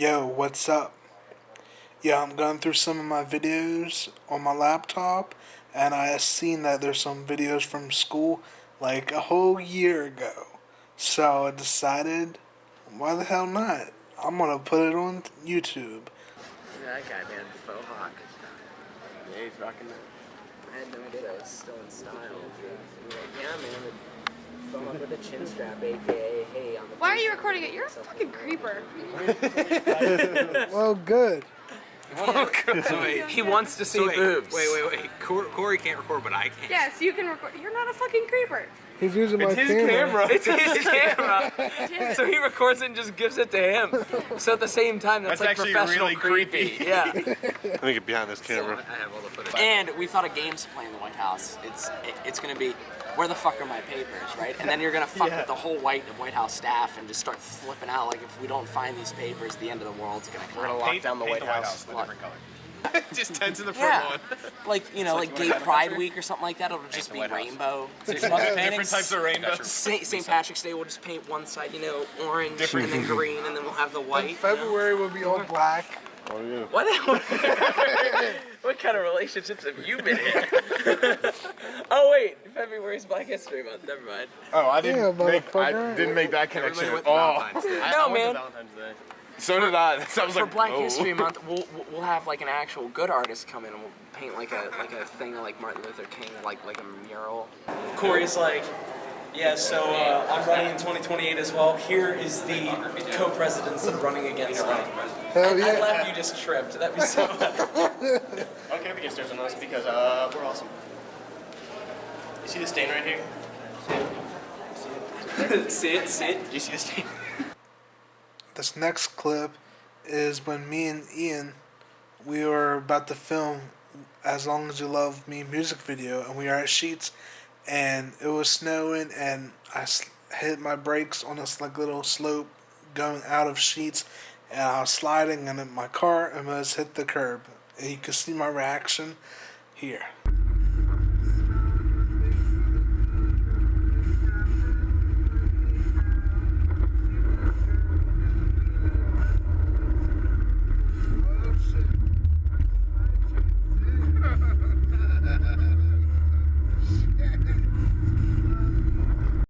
Yo, what's up? Yeah, I'm going through some of my videos on my laptop, and I seen that there's some videos from school like a whole year ago. So I decided, why the hell not? I'm gonna put it on YouTube. That guy, man, faux hawk. Yeah, he's rocking that. I had no idea that was still in style. Like, yeah, man, faux hawk with a chin strap, aka hey on the. Why are you recording it? You're a fucking creeper. Well, good. So wait, He wants to see boobs. Wait. Corey can't record, but I can. Yes, you can record. You're not a fucking creeper. He's using my It's his camera. It's his camera. So he records it and just gives it to him. So at the same time, that's like actually professional really creepy. Yeah. Let me get behind this camera. I have all the footage. And we thought of games to play in the White House. It's gonna be, where the fuck are my papers, right? And then you're gonna fuck with the whole White House staff and just start flipping out like if we don't find these papers, the end of the world's gonna come. We're gonna lock down the White House. Lock. A different color. Just tents in the front Yeah, one. like like Gay Pride Week or something like that. It'll just the be White House. rainbow. Different types of rainbows. St. Patrick's Day, we'll just paint one side, orange and then green, and then then we'll have the white. February will be all black. Oh, yeah. What? What kind of relationships have you been in? Oh wait, February's Black History Month. Never mind. Oh, I Yeah, motherfucker. make that connection Everybody went at all. Valentine's Day. No, man. So did I. That sounds For like Black History Month, we'll have like an actual good artist come in and we'll paint like a thing like Martin Luther King, like a mural. Corey's like, yeah, so I'm running in 2028 as well. Here is the co-presidents that are running against me. Hell I yeah. laughed you just tripped. That'd be so bad. Okay, we can start on us because we're awesome. You see the stain right here? See it? Do you see the stain? This next clip is when me and Ian, we were about to film As Long As You Love Me music video, and we are at Sheets, and it was snowing, and I hit my brakes on this like little slope going out of Sheets, and I was sliding, and then my car almost hit the curb, and you can see my reaction here.